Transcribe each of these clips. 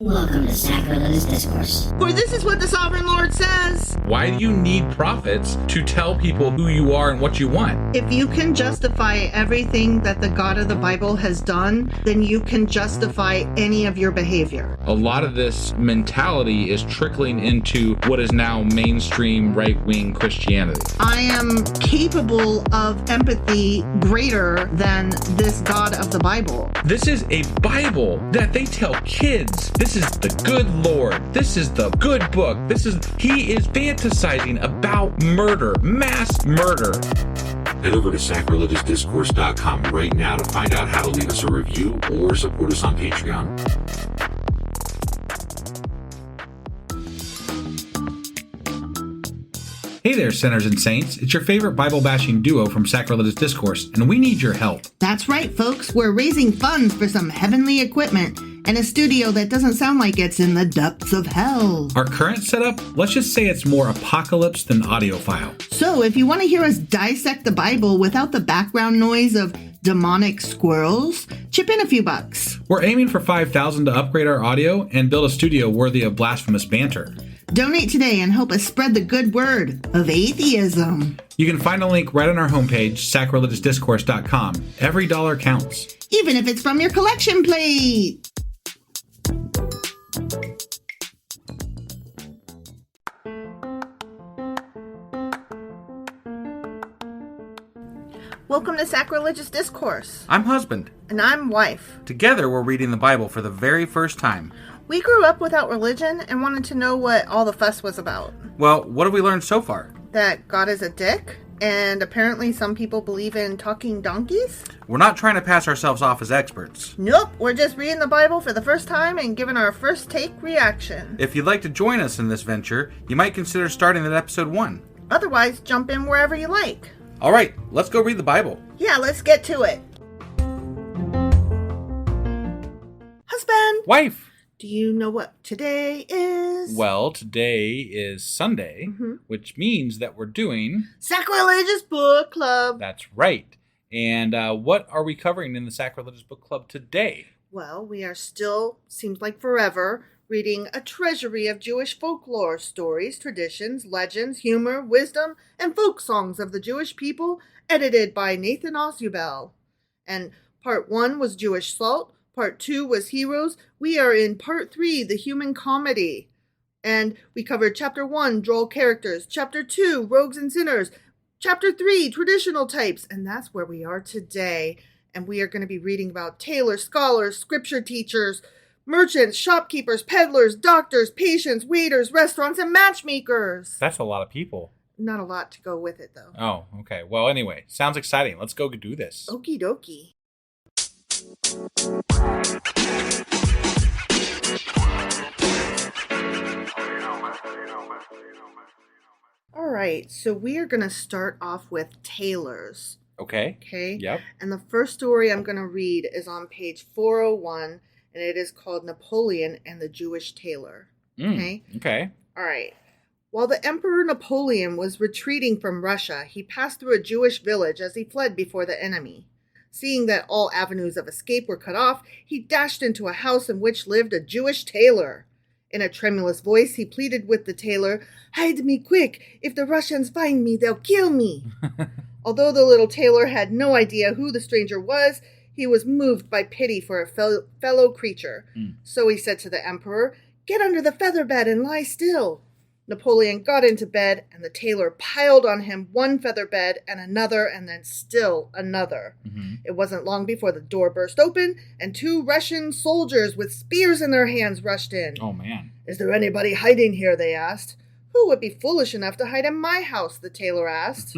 Welcome to Sacrilegious Discourse. For this is what the Sovereign Lord says. Why do you need prophets to tell people who you are and what you want? If you can justify everything that the God of the Bible has done, then you can justify any of your behavior. A lot of this mentality is trickling into what is now mainstream right-wing Christianity. I am capable of empathy greater than this God of the Bible. This is a Bible that they tell kids. This is the good Lord. This is the good book. He is fantasizing about murder, mass murder. Head over to sacrilegiousdiscourse.com right now to find out how to leave us a review or support us on Patreon. Hey there, sinners and saints. It's your favorite Bible-bashing duo from Sacrilegious Discourse, and we need your help. That's right, folks. We're raising funds for some heavenly equipment and a studio that doesn't sound like it's in the depths of hell. Our current setup, let's just say it's more apocalypse than audiophile. So if you want to hear us dissect the Bible without the background noise of demonic squirrels, chip in a few bucks. We're aiming for $5,000 to upgrade our audio and build a studio worthy of blasphemous banter. Donate today and help us spread the good word of atheism. You can find a link right on our homepage, sacrilegiousdiscourse.com. Every dollar counts. Even if it's from your collection plate. Welcome to Sacrilegious Discourse. I'm husband. And I'm wife. Together we're reading the Bible for the very first time. We grew up without religion and wanted to know what all the fuss was about. Well, what have we learned so far? That God is a dick, and apparently some people believe in talking donkeys? We're not trying to pass ourselves off as experts. Nope, we're just reading the Bible for the first time and giving our first take reaction. If you'd like to join us in this venture, you might consider starting at episode 1. Otherwise, jump in wherever you like. All right, let's go read the Bible. Yeah, let's get to it. Husband! Wife! Do you know what today is? Well, today is Sunday, which means that we're doing... Sacrilegious Book Club. That's right. And what are we covering in the Sacrilegious Book Club today? Well, we are still, seems like forever, reading a treasury of Jewish folklore, stories, traditions, legends, humor, wisdom, and folk songs of the Jewish people, edited by Nathan Osubel. And part 1 was Jewish Salt. Part 2 was Heroes. We are in Part 3, the Human Comedy. And we covered Chapter 1, Droll Characters. Chapter 2, Rogues and Sinners. Chapter 3, Traditional Types. And that's where we are today. And we are going to be reading about tailors, scholars, scripture teachers, merchants, shopkeepers, peddlers, doctors, patients, waiters, restaurants, and matchmakers. That's a lot of people. Not a lot to go with it, though. Oh, okay. Well, anyway, sounds exciting. Let's go do this. Okie dokie. All right, so we are going to start off with tailors. Okay. Okay? Yep. And the first story I'm going to read is on page 401, and it is called Napoleon and the Jewish Tailor. Okay? Okay. All right. While the Emperor Napoleon was retreating from Russia, he passed through a Jewish village as he fled before the enemy. Seeing that all avenues of escape were cut off, he dashed into a house in which lived a Jewish tailor. In a tremulous voice, he pleaded with the tailor, "Hide me quick! If the Russians find me, they'll kill me!" Although the little tailor had no idea who the stranger was, he was moved by pity for a fellow creature. So he said to the emperor, "Get under the feather bed and lie still." Napoleon got into bed, and the tailor piled on him one feather bed and another, and then still another. It wasn't long before the door burst open, and 2 Russian soldiers with spears in their hands rushed in. Oh, man. "Is there anybody hiding here?" they asked. "Who would be foolish enough to hide in my house?" the tailor asked.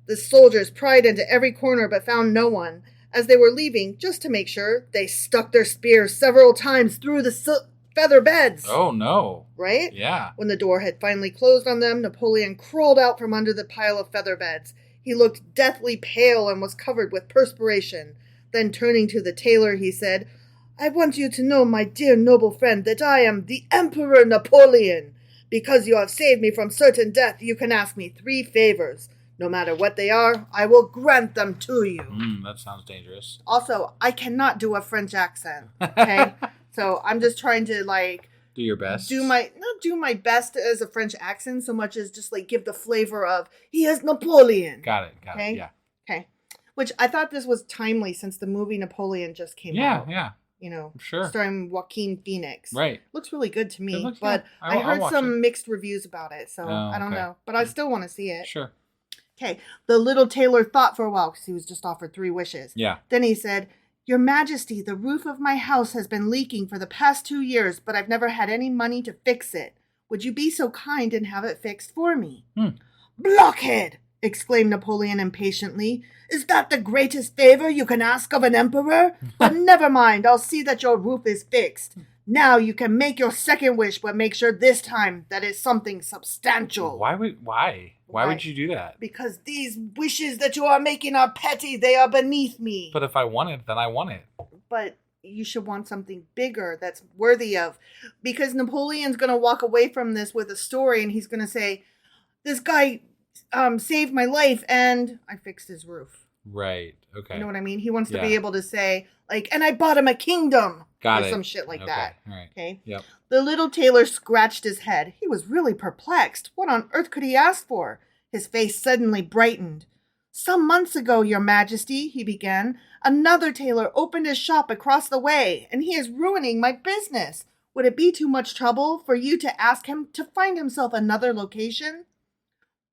The soldiers pried into every corner but found no one. As they were leaving, just to make sure, they stuck their spears several times through the feather beds. Oh, no. Right? Yeah. When the door had finally closed on them, Napoleon crawled out from under the pile of feather beds. He looked deathly pale and was covered with perspiration. Then turning to the tailor, he said, "I want you to know, my dear noble friend, that I am the Emperor Napoleon. Because you have saved me from certain death, you can ask me 3 favors. No matter what they are, I will grant them to you." That sounds dangerous. Also, I cannot do a French accent, okay? So I'm just trying to like Do your best. not do my best as a French accent so much as just like give the flavor of he is Napoleon. Got it. Okay? Yeah. Okay. Which I thought this was timely since the movie Napoleon just came out. Yeah. You know, Sure. starring Joaquin Phoenix. Right. Looks really good to me, looks but good. I heard watch some it. mixed reviews about it, so Oh, I don't okay. know. But I still want to see it. Sure. Okay. The little tailor thought for a while because he was just offered 3 wishes. Yeah. Then he said, Your Majesty, the roof of my house has been leaking for the past 2 years, but I've never had any money to fix it. Would you be so kind and have it fixed for me? Blockhead! Exclaimed Napoleon impatiently. Is that the greatest favor you can ask of an emperor? But never mind, I'll see that your roof is fixed. Now you can make your second wish, but make sure this time that it's something substantial. Why would you do that? Because these wishes that you are making are petty. They are beneath me. But if I want it, then I want it. But you should want something bigger that's worthy of. Because Napoleon's going to walk away from this with a story and he's going to say, this guy saved my life and I fixed his roof. Right. Okay. You know what I mean? He wants to be able to say, like, and I bought him a kingdom. Got or it. some shit like that. All right. Okay? Yep. The little tailor scratched his head. He was really perplexed. What on earth could he ask for? His face suddenly brightened. Some months ago, Your Majesty, he began, another tailor opened his shop across the way, and he is ruining my business. Would it be too much trouble for you to ask him to find himself another location?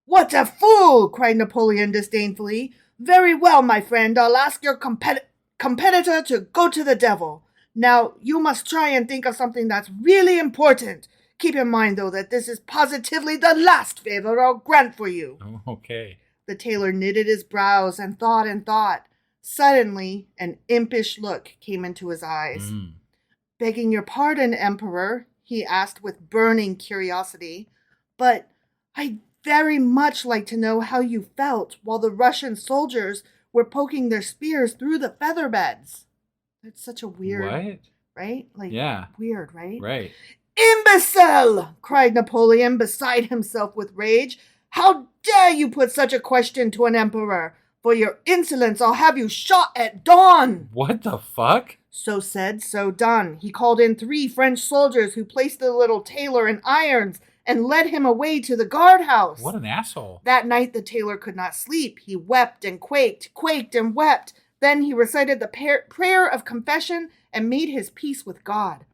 What a fool! Cried Napoleon disdainfully. Very well, my friend, I'll ask your competitor to go to the devil. Now, you must try and think of something that's really important. Keep in mind, though, that this is positively the last favor I'll grant for you. Oh, okay. The tailor knitted his brows and thought. Suddenly, an impish look came into his eyes. Begging your pardon, Emperor, he asked with burning curiosity, but I'd very much like to know how you felt while the Russian soldiers were poking their spears through the feather beds. That's such a weird... What? Right? Like, Yeah. weird, right? Right. Imbecile! Cried Napoleon, beside himself with rage. How dare you put such a question to an emperor? For your insolence, I'll have you shot at dawn. What the fuck? So said, so done. He called in 3 French soldiers who placed the little tailor in irons and led him away to the guardhouse. What an asshole. That night the tailor could not sleep. He wept and quaked and wept. Then he recited the prayer of confession and made his peace with God.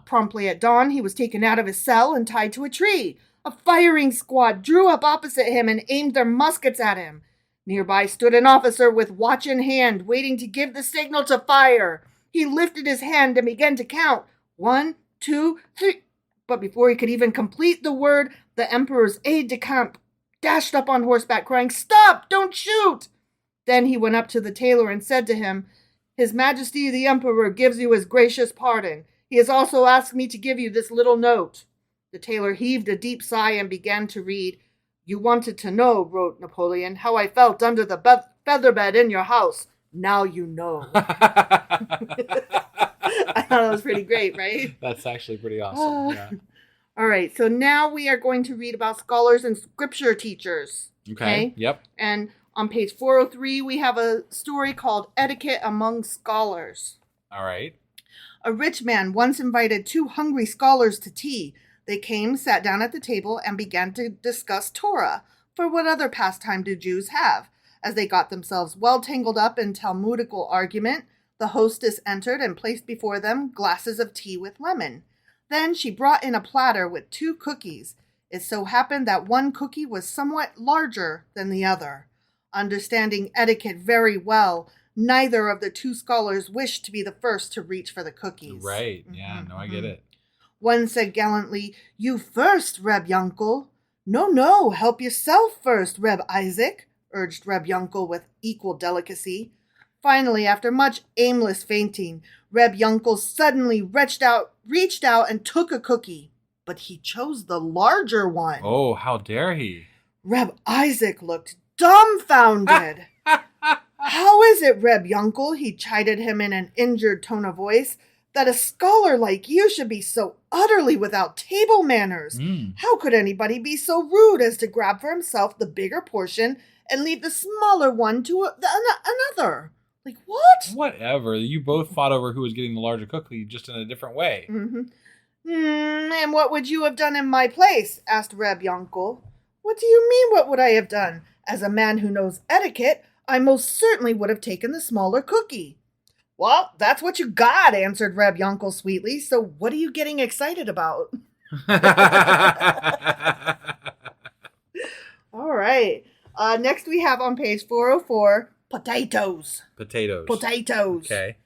Promptly at dawn, he was taken out of his cell and tied to a tree. A firing squad drew up opposite him and aimed their muskets at him. Nearby stood an officer with watch in hand, waiting to give the signal to fire. He lifted his hand and began to count. 1, 2, 3. But before he could even complete the word, the emperor's aide-de-camp dashed up on horseback, crying, "Stop! Don't shoot!" Then he went up to the tailor and said to him, "His Majesty the Emperor gives you his gracious pardon. He has also asked me to give you this little note." The tailor heaved a deep sigh and began to read. "You wanted to know," wrote Napoleon, "how I felt under the feather bed in your house. Now you know." I thought that was pretty great, right? That's actually pretty awesome. Yeah. All right, so now we are going to read about scholars and scripture teachers. Okay. Yep. And on page 403, we have a story called Etiquette Among Scholars. All right. A rich man once invited 2 hungry scholars to tea. They came, sat down at the table, and began to discuss Torah. For what other pastime do Jews have? As they got themselves well tangled up in Talmudical argument, the hostess entered and placed before them glasses of tea with lemon. Then she brought in a platter with 2 cookies. It so happened that one cookie was somewhat larger than the other. Understanding etiquette very well, neither of the 2 scholars wished to be the first to reach for the cookies. Right. Yeah. No, I get it. One said gallantly, "You first, Reb Yankel." No, help yourself first, Reb Isaac," urged Reb Yankel with equal delicacy. Finally, after much aimless fainting, Reb Yankel suddenly reached out and took a cookie. But he chose the larger one. Oh, how dare he? Reb Isaac looked dumbfounded. "How is it, Reb Yankel," he chided him in an injured tone of voice, "that a scholar like you should be so utterly without table manners? How could anybody be so rude as to grab for himself the bigger portion and leave the smaller one to another? Like, what? Whatever. You both fought over who was getting the larger cookie, just in a different way. And what would you have done in my place? Asked Reb Yankel. What do you mean, what would I have done? As a man who knows etiquette, I most certainly would have taken the smaller cookie. Well, that's what you got, answered Reb Yankel sweetly. So what are you getting excited about? All right. Next we have on page 404, potatoes. Potatoes. Okay.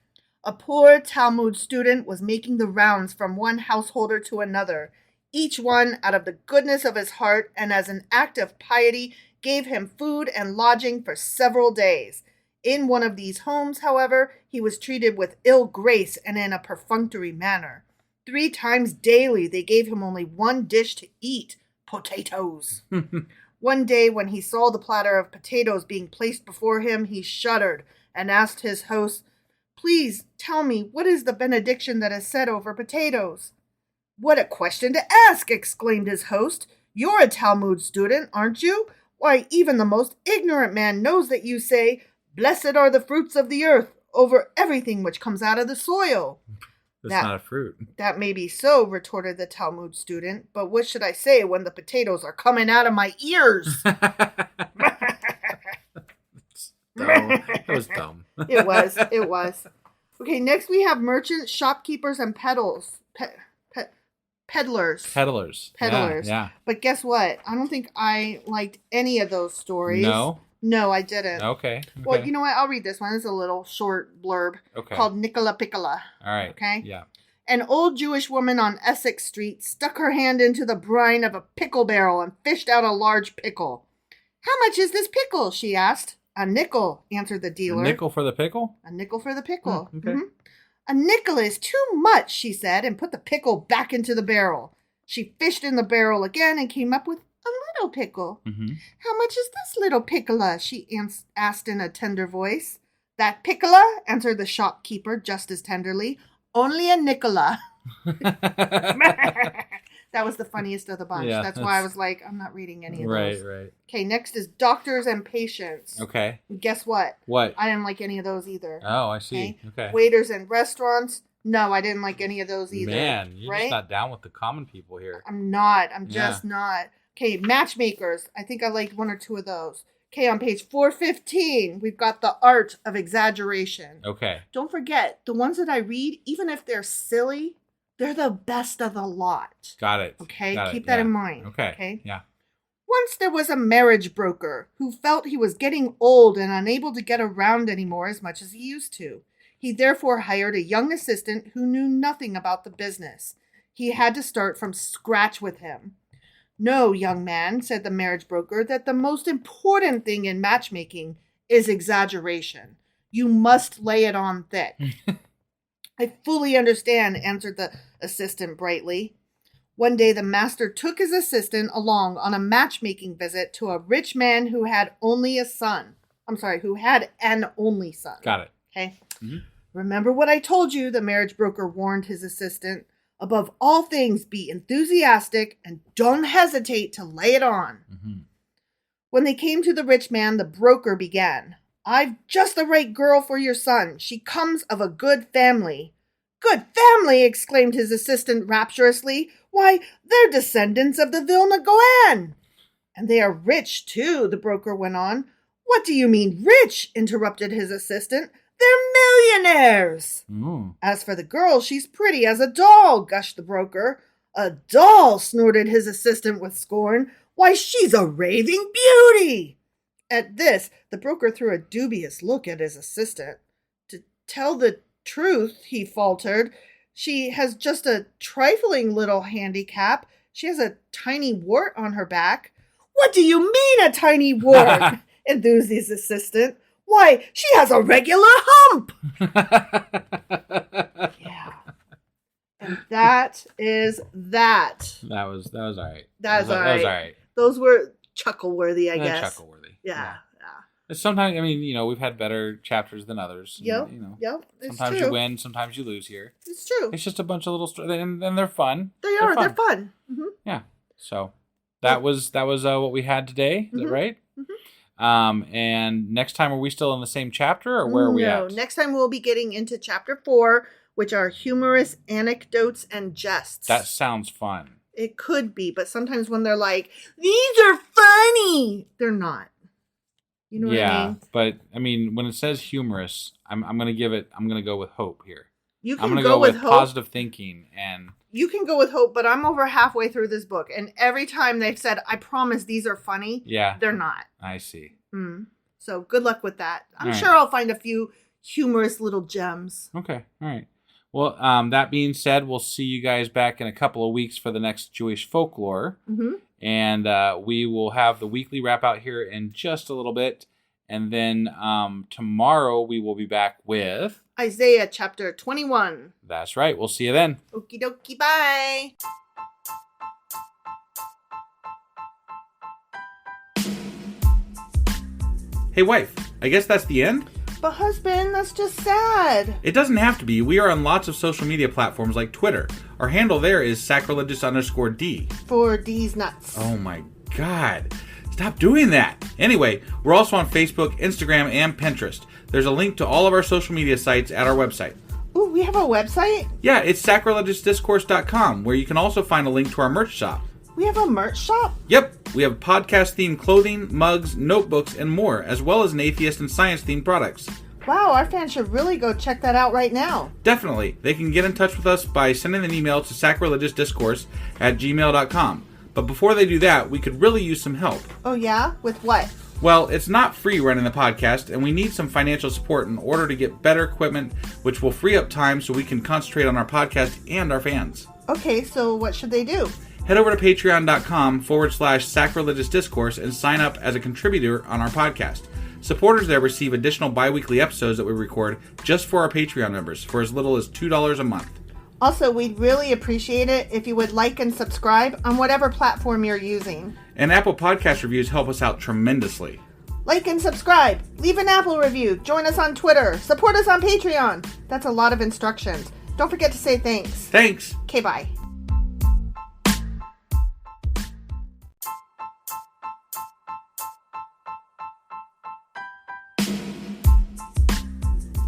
A poor Talmud student was making the rounds from one householder to another. Each one, out of the goodness of his heart and as an act of piety, gave him food and lodging for several days. In one of these homes, however, he was treated with ill grace and in a perfunctory manner. 3 times daily they gave him only one dish to eat, potatoes. One day when he saw the platter of potatoes being placed before him, he shuddered and asked his host, "Please tell me, what is the benediction that is said over potatoes?" "What a question to ask!" exclaimed his host. "You're a Talmud student, aren't you? Why, even the most ignorant man knows that you say, 'Blessed are the fruits of the earth,' over everything which comes out of the soil." That's not a fruit. "That may be so," retorted the Talmud student, "but what should I say when the potatoes are coming out of my ears?" That was dumb. It was. Okay, next we have merchants, shopkeepers, and peddlers. Peddlers. Yeah. But guess what? I don't think I liked any of those stories. No, I didn't. Okay. Well, you know what? I'll read this one. It's a little short blurb called Nicola Piccola. All right. Okay? Yeah. An old Jewish woman on Essex Street stuck her hand into the brine of a pickle barrel and fished out a large pickle. "How much is this pickle?" she asked. "A nickel," answered the dealer. A nickel for the pickle? A nickel for the pickle. Okay. "A nickel is too much," she said, and put the pickle back into the barrel. She fished in the barrel again and came up with a little pickle. "How much is this little piccola?" she asked in a tender voice. "That piccola," answered the shopkeeper just as tenderly, "only a niccola." That was the funniest of the bunch. Yeah, that's why I was like, I'm not reading any of those. Right. Okay, next is doctors and patients. Okay. Guess what? What? I didn't like any of those either. Oh, I see. Okay. Waiters in restaurants. No, I didn't like any of those either. Man, you're just not down with the common people here. I'm not. I'm just not. Okay, matchmakers. I think I liked 1 or 2 of those. Okay, on page 415, we've got the art of exaggeration. Okay. Don't forget, the ones that I read, even if they're silly, they're the best of the lot. Got it. Okay, keep that in mind. Okay. Yeah. Once there was a marriage broker who felt he was getting old and unable to get around anymore as much as he used to. He therefore hired a young assistant who knew nothing about the business. He had to start from scratch with him. "No, young man," said the marriage broker, "that the most important thing in matchmaking is exaggeration. You must lay it on thick." "I fully understand," answered the assistant brightly. One day the master took his assistant along on a matchmaking visit to a rich man who had only a son. Who had an only son. Got it. Okay. "Remember what I told you," the marriage broker warned his assistant. "Above all things, be enthusiastic and don't hesitate to lay it on." When they came to the rich man, the broker began. "I've just the right girl for your son. She comes of a good family." "Good family!" exclaimed his assistant rapturously. "Why, they're descendants of the Vilna Goan." "And they are rich, too," the broker went on. "What do you mean rich?" interrupted his assistant. "They're millionaires." "As for the girl, she's pretty as a doll," gushed the broker. "A doll!" snorted his assistant with scorn. "Why, she's a raving beauty." At this, the broker threw a dubious look at his assistant. "To tell the truth," he faltered, "she has just a trifling little handicap. She has a tiny wart on her back." "What do you mean, a tiny wart?" enthused his assistant. "Why, she has a regular hump." Yeah. And that is that. That was all right. That was all right. That was all right. Those were chuckle-worthy, I guess. Chuckle-worthy. Yeah. Sometimes, we've had better chapters than others. Yep. It's sometimes true. You win, sometimes you lose here. It's true. It's just a bunch of little stories, and they're fun. They're fun. Mm-hmm. Yeah. So that was what we had today. Is that right? And next time, are we still in the same chapter, or where are we at? No, next time we'll be getting into chapter 4, which are humorous anecdotes and jests. That sounds fun. It could be, but sometimes when they're like, these are funny, they're not. You know what I mean? But I mean, when it says humorous, I'm gonna go with hope here. You I'm can gonna go with hope. positive thinking, and You can go with hope, but I'm over halfway through this book, and every time they've said, I promise these are funny, they're not. I see. So good luck with that. I'm All sure I'll find a few humorous little gems. Okay, all right. Well, that being said, we'll see you guys back in a couple of weeks for the next Jewish folklore. And we will have the weekly wrap out here in just a little bit. And then tomorrow we will be back with Isaiah chapter 21. That's right. We'll see you then. Okie dokie, bye. Hey, wife, I guess that's the end? But husband, that's just sad. It doesn't have to be. We are on lots of social media platforms like Twitter. Our handle there is sacrilegious_D. For D's nuts. Oh my God. Stop doing that. Anyway, we're also on Facebook, Instagram, and Pinterest. There's a link to all of our social media sites at our website. Ooh, we have a website? Yeah, it's sacrilegiousdiscourse.com, where you can also find a link to our merch shop. We have a merch shop? Yep, we have podcast-themed clothing, mugs, notebooks, and more, as well as an atheist and science-themed products. Wow, our fans should really go check that out right now. Definitely. They can get in touch with us by sending an email to sacrilegiousdiscourse@gmail.com. But before they do that, we could really use some help. Oh yeah? With what? Well, it's not free running the podcast, and we need some financial support in order to get better equipment, which will free up time so we can concentrate on our podcast and our fans. Okay, so what should they do? Head over to patreon.com/sacrilegious discourse and sign up as a contributor on our podcast. Supporters there receive additional bi-weekly episodes that we record just for our Patreon members for as little as $2 a month. Also, we'd really appreciate it if you would like and subscribe on whatever platform you're using. And Apple Podcast reviews help us out tremendously. Like and subscribe, leave an Apple review, join us on Twitter, support us on Patreon. That's a lot of instructions. Don't forget to say thanks. Thanks. Okay, bye.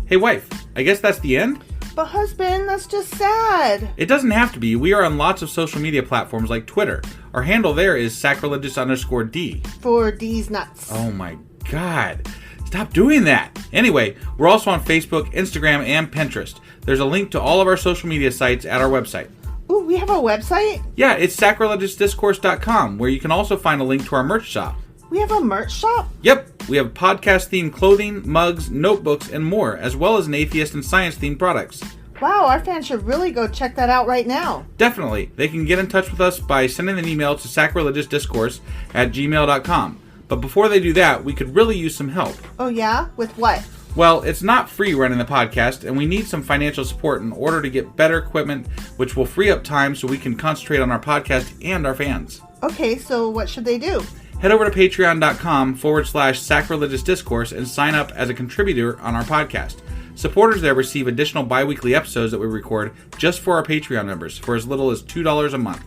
Hey, wife, I guess that's the end? But husband, that's just sad. It doesn't have to be. We are on lots of social media platforms like Twitter. Our handle there is sacrilegious_D. For D's nuts. Oh my God. Stop doing that. Anyway, we're also on Facebook, Instagram, and Pinterest. There's a link to all of our social media sites at our website. Ooh, we have a website? Yeah, it's sacrilegiousdiscourse.com, where you can also find a link to our merch shop. We have a merch shop? Yep, we have podcast-themed clothing, mugs, notebooks, and more, as well as an atheist and science-themed products. Wow, our fans should really go check that out right now. Definitely. They can get in touch with us by sending an email to sacrilegiousdiscourse@gmail.com. But before they do that, we could really use some help. Oh yeah? With what? Well, it's not free running the podcast, and we need some financial support in order to get better equipment, which will free up time so we can concentrate on our podcast and our fans. Okay, so what should they do? Head over to patreon.com/sacrilegious discourse and sign up as a contributor on our podcast. Supporters there receive additional bi-weekly episodes that we record just for our Patreon members for as little as $2 a month.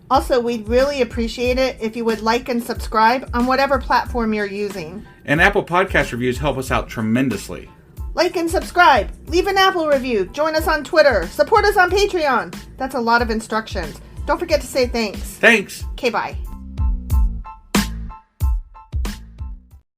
Also, we'd really appreciate it if you would like and subscribe on whatever platform you're using. And Apple Podcast reviews help us out tremendously. Like and subscribe, leave an Apple review, join us on Twitter, support us on Patreon. That's a lot of instructions. Don't forget to say thanks. Thanks. Okay, bye.